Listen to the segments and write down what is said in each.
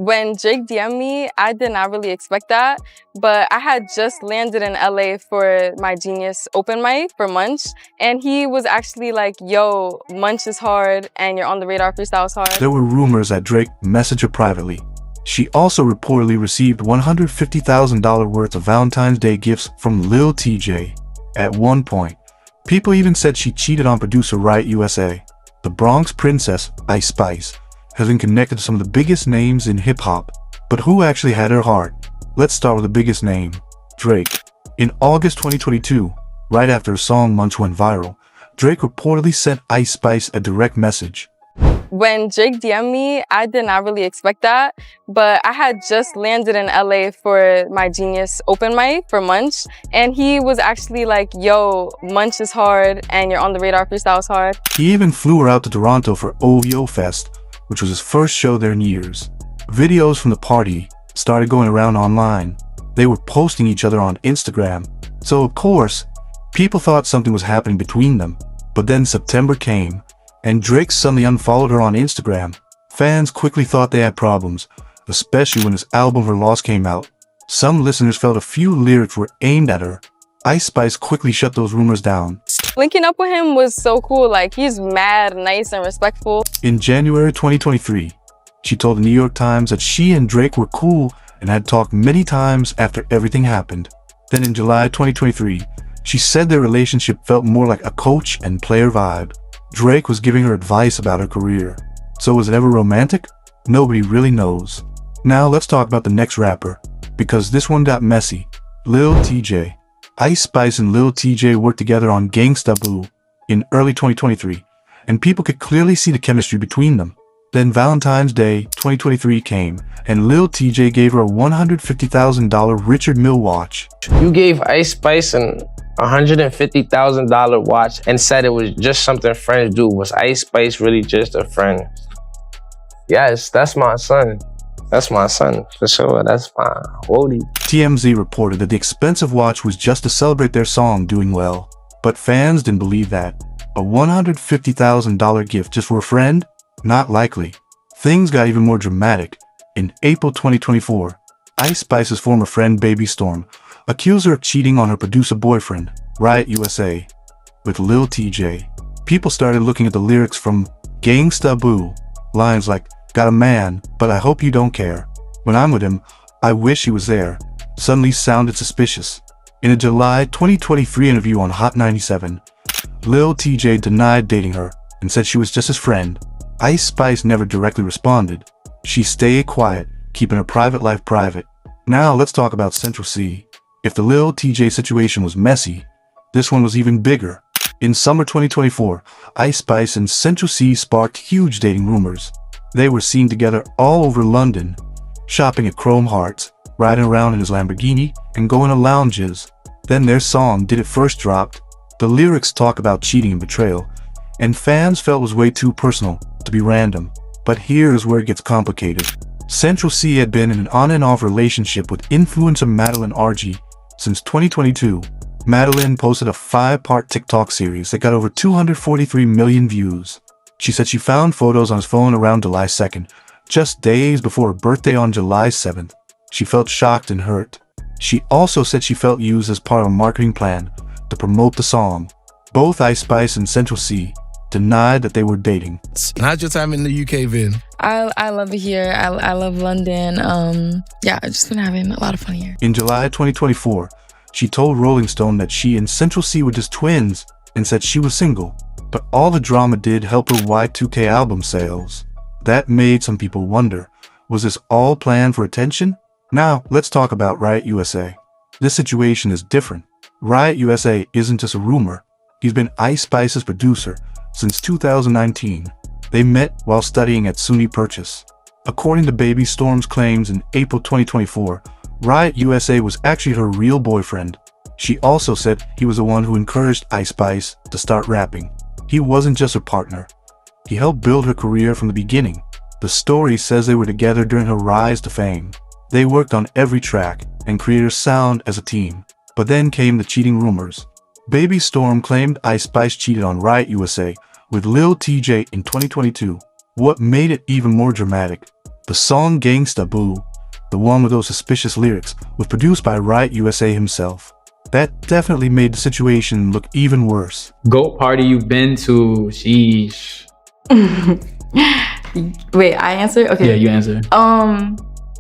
When Drake DM'd me, I did not really expect that, but I had just landed in LA for my Genius open mic for Munch, and he was actually like, yo, Munch is hard, and you're on the radar freestyle is hard. There were rumors that Drake messaged her privately. She also reportedly received $150,000 worth of Valentine's Day gifts from Lil TJ. At one point, people even said she cheated on producer Riot USA. The Bronx princess, Ice Spice, has been connected to some of the biggest names in hip-hop. But who actually had her heart? Let's start with the biggest name, Drake. In August 2022, right after her song Munch went viral, Drake reportedly sent Ice Spice a direct message. When Drake DM'd me, I did not really expect that, but I had just landed in LA for my Genius open mic for Munch, and he was actually like, yo, Munch is hard, and you're on the radar freestyle is hard. He even flew her out to Toronto for OVO Fest, which was his first show there in years. Videos from the party started going around online. They were posting each other on Instagram, so of course, people thought something was happening between them. But then September came, and Drake suddenly unfollowed her on Instagram. Fans quickly thought they had problems, especially when his album Her Loss came out. Some listeners felt a few lyrics were aimed at her. Ice Spice quickly shut those rumors down. Linking up with him was so cool, like he's mad, nice, and respectful. In January 2023, she told the New York Times that she and Drake were cool and had talked many times after everything happened. Then in July 2023, she said their relationship felt more like a coach and player vibe. Drake was giving her advice about her career. So was it ever romantic? Nobody really knows. Now let's talk about the next rapper, because this one got messy. Lil TJ. Ice Spice and Lil TJ worked together on Gangsta Boo in early 2023, and people could clearly see the chemistry between them. Then Valentine's Day 2023 came, and Lil TJ gave her a $150,000 Richard Mille watch. You gave Ice Spice an $150,000 watch and said it was just something friends do. Was Ice Spice really just a friend? Yes, that's my son. That's my son, for sure. That's my Wody. TMZ reported that the expensive watch was just to celebrate their song doing well. But fans didn't believe that. A $150,000 gift just for a friend? Not likely. Things got even more dramatic. In April 2024, Ice Spice's former friend Baby Storm accused her of cheating on her producer boyfriend, Riot USA, with Lil TJ. People started looking at the lyrics from Gangsta Boo. Lines like, "Got a man, but I hope you don't care. When I'm with him, I wish he was there," suddenly sounded suspicious. In a July 2023 interview on Hot 97, Lil TJ denied dating her and said she was just his friend. Ice Spice never directly responded. She stayed quiet, keeping her private life private. Now let's talk about Central Cee. If the Lil TJ situation was messy, this one was even bigger. In summer 2024, Ice Spice and Central Cee sparked huge dating rumors. They were seen together all over London, shopping at Chrome Hearts, riding around in his Lamborghini, and going to lounges. Then their song Did It First dropped. The lyrics talk about cheating and betrayal, and fans felt it was way too personal to be random. But here's where it gets complicated. Central Cee had been in an on and off relationship with influencer Madeline RG since 2022. Madeline posted a 5-part TikTok series that got over 243 million views. She said she found photos on his phone around July 2nd, just days before her birthday on July 7th. She felt shocked and hurt. She also said she felt used as part of a marketing plan to promote the song. Both Ice Spice and Central Cee denied that they were dating. How's your time in the UK, Vin? I love it here. I love London. Yeah, I've just been having a lot of fun here. In July 2024, she told Rolling Stone that she and Central Cee were just twins and said she was single. But all the drama did help her Y2K album sales. That made some people wonder, was this all planned for attention? Now, let's talk about Riot USA. This situation is different. Riot USA isn't just a rumor. He's been Ice Spice's producer since 2019. They met while studying at SUNY Purchase. According to Baby Storm's claims in April 2024, Riot USA was actually her real boyfriend. She also said he was the one who encouraged Ice Spice to start rapping. He wasn't just her partner. He helped build her career from the beginning. The story says they were together during her rise to fame. They worked on every track and created a sound as a team. But then came the cheating rumors. Baby Storm claimed Ice Spice cheated on Riot USA with Lil TJ in 2022. What made it even more dramatic? The song Gangsta Boo, the one with those suspicious lyrics, was produced by Riot USA himself. That definitely made the situation look even worse. GOAT party you've been to? Sheesh. Wait, I answer? Okay. Yeah, you answer.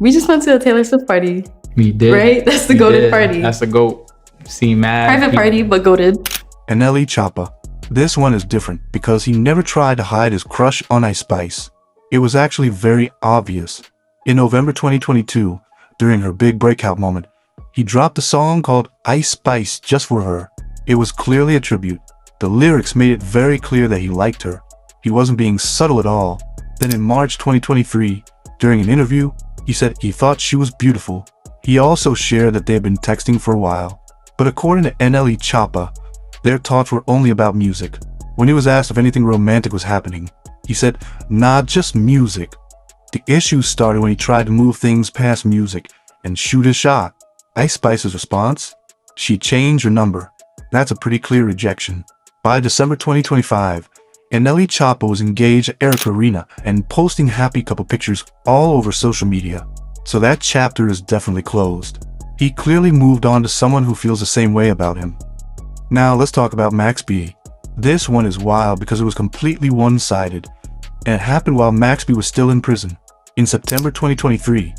We just went to a Taylor Swift party. We did. Right? That's the We goated did. party. That's the GOAT. See, mad. Private party, but goated. Nelly Choppa. This one is different because he never tried to hide his crush on Ice Spice. It was actually very obvious. In November 2022, during her big breakout moment, he dropped a song called Ice Spice just for her. It was clearly a tribute. The lyrics made it very clear that he liked her. He wasn't being subtle at all. Then in March 2023, during an interview, he said he thought she was beautiful. He also shared that they had been texting for a while. But according to NLE Choppa, their talks were only about music. When he was asked if anything romantic was happening, he said, "Nah, just music." The issues started when he tried to move things past music and shoot his shot. Ice Spice's response? She changed her number. That's a pretty clear rejection. By December 2025, NLE Choppa was engaged at Erica Arena and posting happy couple pictures all over social media. So that chapter is definitely closed. He clearly moved on to someone who feels the same way about him. Now let's talk about Max B. This one is wild because it was completely one-sided, and it happened while Max B was still in prison. In September 2023,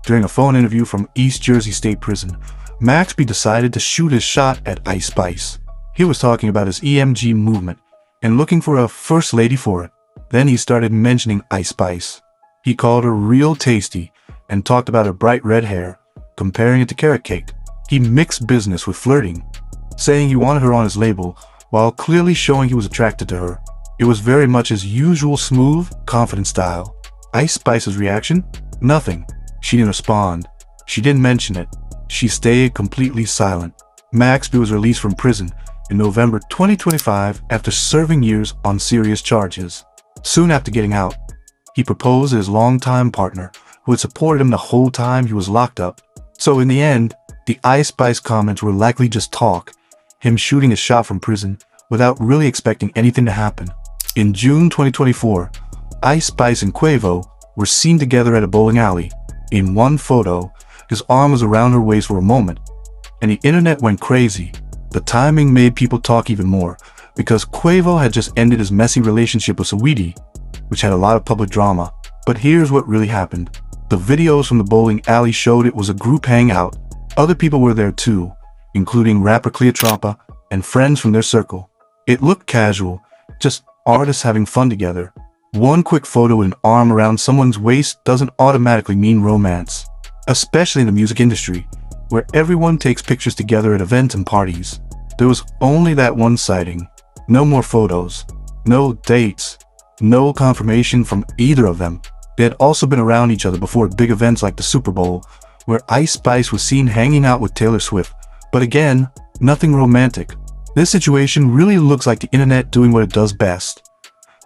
during a phone interview from East Jersey State Prison, Max B decided to shoot his shot at Ice Spice. He was talking about his EMG movement and looking for a first lady for it. Then he started mentioning Ice Spice. He called her real tasty and talked about her bright red hair, comparing it to carrot cake. He mixed business with flirting, saying he wanted her on his label while clearly showing he was attracted to her. It was very much his usual smooth, confident style. Ice Spice's reaction? Nothing. She didn't respond. She didn't mention it. She stayed completely silent. Max B was released from prison in November 2025 after serving years on serious charges. Soon after getting out, he proposed to his longtime partner, who had supported him the whole time he was locked up. So in the end, the Ice Spice comments were likely just talk, him shooting a shot from prison without really expecting anything to happen. In June 2024, Ice Spice and Quavo were seen together at a bowling alley. In one photo, his arm was around her waist for a moment, and the internet went crazy. The timing made people talk even more, because Quavo had just ended his messy relationship with Saweetie, which had a lot of public drama. But here's what really happened. The videos from the bowling alley showed it was a group hangout. Other people were there too, including rapper Cleotrapa and friends from their circle. It looked casual, just artists having fun together. One quick photo with an arm around someone's waist doesn't automatically mean romance, especially in the music industry, where everyone takes pictures together at events and parties. There was only that one sighting. No more photos, no dates, no confirmation from either of them. They had also been around each other before at big events like the Super Bowl, where Ice Spice was seen hanging out with Taylor Swift. But again, nothing romantic. This situation really looks like the internet doing what it does best,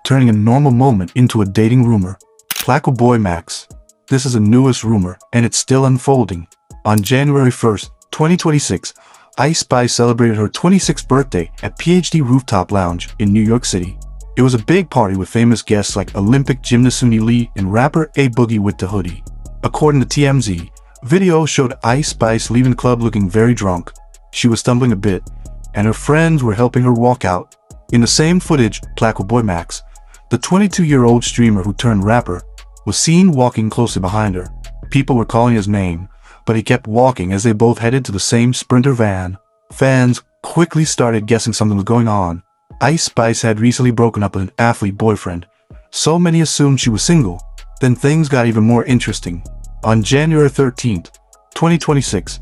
turning a normal moment into a dating rumor. Placo Boy Max. This is the newest rumor, and it's still unfolding. On January 1st, 2026, Ice Spice celebrated her 26th birthday at PhD Rooftop Lounge in New York City. It was a big party with famous guests like Olympic gymnast Suni Lee and rapper A Boogie with the Hoodie. According to TMZ, video showed Ice Spice leaving the club looking very drunk. She was stumbling a bit, and her friends were helping her walk out. In the same footage, Placo Boy Max, the 22-year-old streamer who turned rapper, was seen walking closely behind her. People were calling his name, but he kept walking as they both headed to the same Sprinter van. Fans quickly started guessing something was going on. Ice Spice had recently broken up with an athlete boyfriend, so many assumed she was single. Then things got even more interesting. On January 13th, 2026,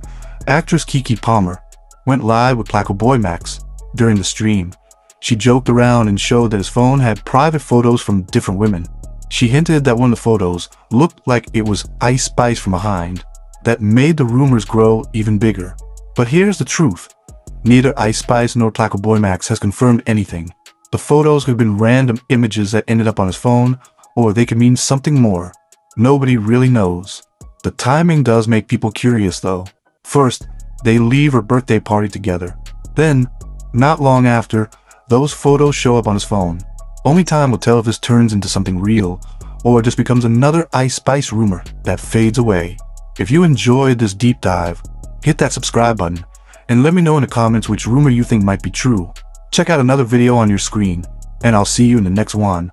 actress Keke Palmer went live with Placo Boy Max. During the stream, she joked around and showed that his phone had private photos from different women. She hinted that one of the photos looked like it was Ice Spice from behind. That made the rumors grow even bigger. But here's the truth. Neither Ice Spice nor Placo Boy Max has confirmed anything. The photos could have been random images that ended up on his phone, or they could mean something more. Nobody really knows. The timing does make people curious though. First, they leave her birthday party together. Then, not long after, those photos show up on his phone. Only time will tell if this turns into something real, or it just becomes another Ice Spice rumor that fades away. If you enjoyed this deep dive, hit that subscribe button and let me know in the comments which rumor you think might be true. Check out another video on your screen, and I'll see you in the next one.